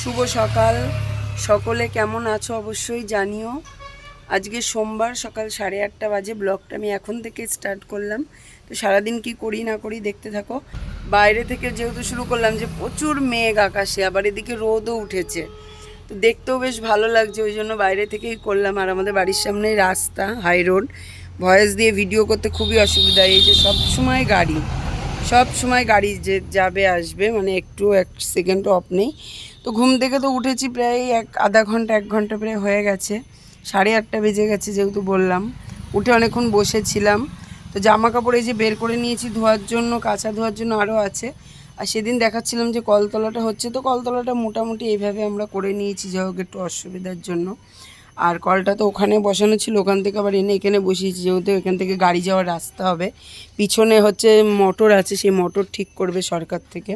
শুভ সকাল। সকলে কেমন আছো অবশ্যই জানিও। আজকে সোমবার সকাল 8:30 বাজে। ব্লগটা আমি এখন থেকে স্টার্ট করলাম। তো সারাদিন কি করি না করি দেখতে থাকো। বাইরে থেকে যেহেতু শুরু করলাম যে প্রচুর মেঘ আকাশে, আবার এদিকে রোদও উঠেছে, তো দেখতেও বেশ ভালো লাগছে, ওই জন্য বাইরে থেকেই করলাম। আর আমাদের বাড়ির সামনেই রাস্তা, হাই রোড, ভয়েস দিয়ে ভিডিও করতে খুবই অসুবিধা। এই যে সব সময় গাড়ি যে যাবে আসবে, মানে একটু 1 সেকেন্ডও অফ নেই। তো ঘুম থেকে তো উঠেছি প্রায় আধা ঘন্টা 1 ঘন্টা প্রায় হয়ে গেছে। 8:30 বেজে গেছে যেহেতু বললাম। উঠে অনেকক্ষণ বসেছিলাম। তো জামা কাপড় এই যে বের করে নিয়েছি ধোয়ার জন্য, কাঁচা ধোয়ার জন্য আরও আছে। আর সেদিন দেখাচ্ছিলাম যে কলতলাটা হচ্ছে, তো কলতলাটা মোটামুটি এইভাবে আমরা করে নিয়েছি, যা হোক একটু অসুবিধার জন্য। আর কলটা তো ওখানে বসানো ছিল, ওখান থেকে আবার এনে এখানে বসিয়েছি, যেহেতু এখান থেকে গাড়ি যাওয়ার রাস্তা হবে। পিছনে হচ্ছে মোটর আছে, সেই মোটর ঠিক করবে সরকার থেকে।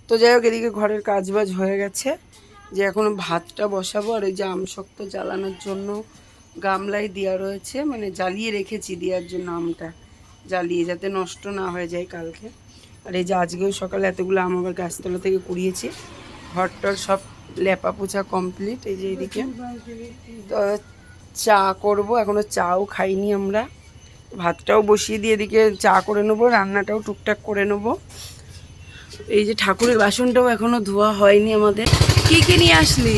তো যাই হোক, এদিকে ঘরের কাজবাজ হয়ে গেছে, যে এখনও ভাতটা বসাবো। আর ওই যে আমশক্ত জ্বালানোর জন্য গামলায় দেওয়া রয়েছে, মানে জ্বালিয়ে রেখেছি দেওয়ার জন্য, আমটা জ্বালিয়ে যাতে নষ্ট না হয়ে যায় কালকে। আর এই যে আজকেও সকালে এতগুলো আম আবার গাছতলা থেকে কুড়িয়েছি। ঘরটার সব লেপা পোছা কমপ্লিট। এই যে এইদিকে তো চা করব, এখনও চাও খাইনি আমরা। ভাতটাও বসিয়ে দিয়ে এদিকে চা করে নেবো, রান্নাটাও টুকটাক করে নেবো। এই যে ঠাকুরের বাসনটাও এখনো ধোয়া হয়নি আমাদের। কি কি নিয়ে আসলি?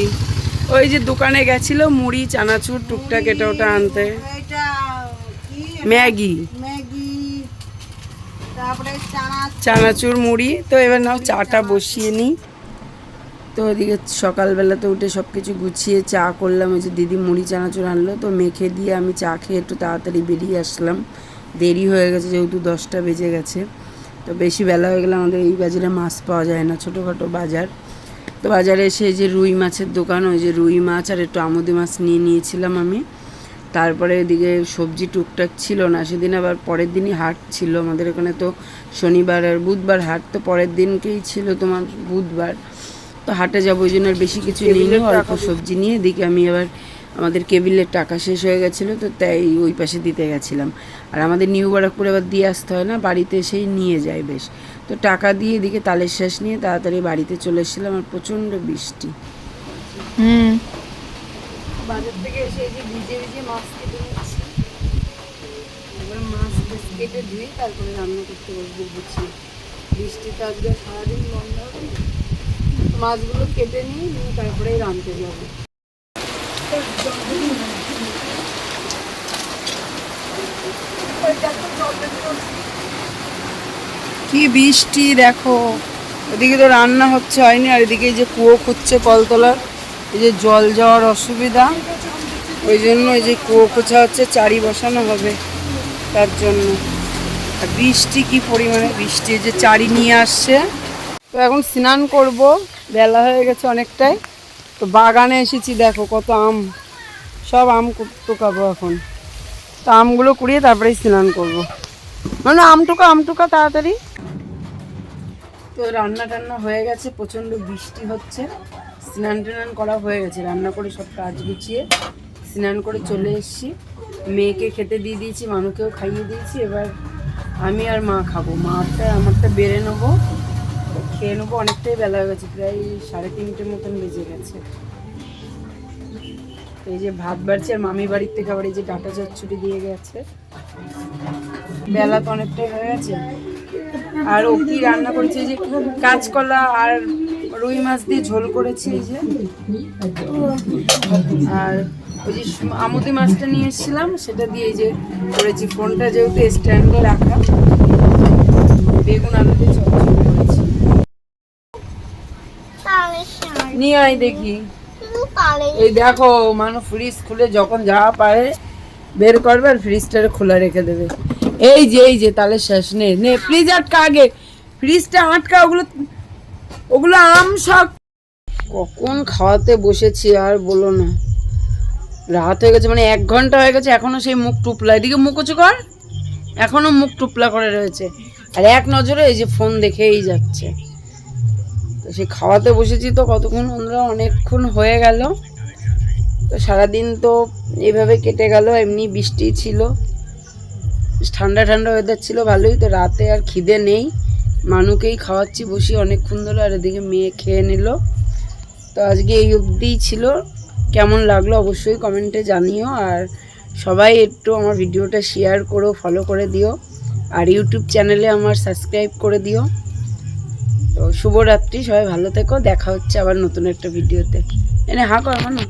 ওই যে দোকানে গেছিল মুড়ি চানাচুর টুকটাক এটা ওটা আনতে। ম্যাগি, চানাচুর মুড়ি। তো এবার নাও চাটা বসিয়ে নিই। তো ওইদিকে সকালবেলাতে উঠে সব কিছু গুছিয়ে চা করলাম। ওই যে দিদি মুড়ি চানাচুর আনলো, তো মেখে দিয়ে আমি চা খেয়ে একটু তাড়াতাড়ি বেরিয়ে আসলাম। দেরি হয়ে গেছে যেহেতু 10টা বেজে গেছে। তো বেশি বেলা হয়ে গেলে আমাদের এই বাজারে মাছ পাওয়া যায় না, ছোটোখাটো বাজার। তো বাজারে এসে যে রুই মাছের দোকান, ওই যে রুই মাছ আর একটু আমুদি মাছ নিয়ে নিয়েছিলাম আমি। তারপরে এদিকে সবজি টুকটাক ছিল না, সেদিন আবার পরের দিনই হাট ছিল আমাদের এখানে। তো শনিবার আর বুধবার হাট, তো পরের দিনকেই ছিল তোমার বুধবার। তো হাটে যাবো, ওই জন্য আর বেশি কিছু নিয়ে অল্প সবজি নিয়ে এদিকে আমি আবার আমাদের কেবিলের টাকা শেষ হয়ে গেছিলো, তো তাই ওই পাশে দিতে গেছিলাম। আর আমাদের নিউ বারাকপুরে আবার দিয়ে আসতে হয় না, বাড়িতে এসেই নিয়ে যায় বেশ। তো টাকা দিয়ে এদিকে তালের শ্বাস নিয়ে তাড়াতাড়ি বাড়িতে চলে এসেছিলাম। আর প্রচণ্ড বৃষ্টি। বাজার থেকে এসে এই যে ভিজে ভিজে মাছ কেটে নিচ্ছি। এবার মাছ কেটে ধুয়ে তারপরে রান্না করতে বসবো গুছিয়ে। বৃষ্টিটা আজকে সারাদিন বন্ধ হবে, মাছগুলো কেটে নিয়ে তারপরেই রাঁধতে যাবো। কি বৃষ্টি দেখো, ওদিকে তো রান্না হচ্ছে হয়নি, আর এদিকে যে কুয়ো খুঁজছে কলতলার, এই যে জল যাওয়ার অসুবিধা, ওই জন্য এই যে কুয়ো খোঁচা হচ্ছে, চারি বসানো হবে তার জন্য। আর বৃষ্টি কি পরিমাণে বৃষ্টি, যে চারি নিয়ে আসছে। তো এখন স্নান করব, বেলা হয়ে গেছে অনেকটাই। তো বাগানে এসেছি, দেখো কত আম, সব আম টুকাবো এখন। তো আমগুলো কুড়িয়ে তারপরেই স্নান করব, মানে আমটুকা তাড়াতাড়ি। তো রান্না টান্না হয়ে গেছে, প্রচণ্ড বৃষ্টি হচ্ছে। স্নান টান করা হয়ে গেছে, রান্না করে সব কাজ গুছিয়ে স্নান করে চলে এসেছি। মেয়েকে খেতে দিয়ে দিয়েছি, মানুকেও খাইয়ে দিয়েছি। এবার আমি আর মা খাবো, আমারটা বেড়ে নেবো, খেয়ে নেবো। অনেকটাই বেলা হয়ে গেছে, প্রায় 3:30 মতন বেজে গেছে। এই যে ভাত বাড়ছে, আর মামি বাড়ির থেকে আবার এই যে ডাটা চচ্চড়ি দিয়ে গেছে। বেলা তো অনেকটাই হয়ে গেছে। আর ও কি রান্না করেছে, এই যে কাঁচকলা আর রুই মাছ দিয়ে ঝোল করেছি এই যে। আর ওই যে আমুদি মাছটা নিয়ে এসেছিলাম, সেটা দিয়ে এই যে করেছি। ফোনটা যেহেতু স্ট্যান্ডে রাখা, বেগুন আলু দিয়ে চচ্চড়ি করেছি। নিয়ে আয় দেখি। এই দেখো, মানুষ ফ্রিজ খুলে যখন যা পারে বের করবে, আর ফ্রিজটারে খোলা রেখে দেবে। এই যে তাহলে শেষ নেই, নে ফ্রিজ আটকা, আগে ফ্রিজটা আটকা। ওগুলো আম সব কখন খাওয়াতে বসেছি আর বলো না। রাত হয়ে গেছে, মানে 1 ঘন্টা হয়ে গেছে, এখনো সেই মুখ টুপলা। এদিকে মুখ উঁচু কর, এখনো মুখ টুপলা করে রয়েছে। আর এক নজরে এই যে ফোন দেখেই যাচ্ছে। তো সে খাওয়াতে বসেছি, তো কতক্ষণ আমরা অনেকক্ষণ হয়ে গেল। তো সারাদিন তো এইভাবে কেটে গেল, এমনি বৃষ্টি ছিল, ঠান্ডা ওয়েদার ছিল ভালোই। তো রাতে আর খিদে নেই, মানুকেই খাওয়াচ্ছি বসি অনেকক্ষণ ধরে। আর এদিকে মেয়ে খেয়ে নিল। তো আজকে এই অবধিই ছিল। কেমন লাগলো অবশ্যই কমেন্টে জানিও, আর সবাই একটু আমার ভিডিওটা শেয়ার করো, ফলো করে দিও, আর ইউটিউব চ্যানেলে আমার সাবস্ক্রাইব করে দিও। তো শুভরাত্রি, সবাই ভালো থেকো, দেখা হচ্ছে আবার নতুন একটা ভিডিওতে। এনে হা কর না।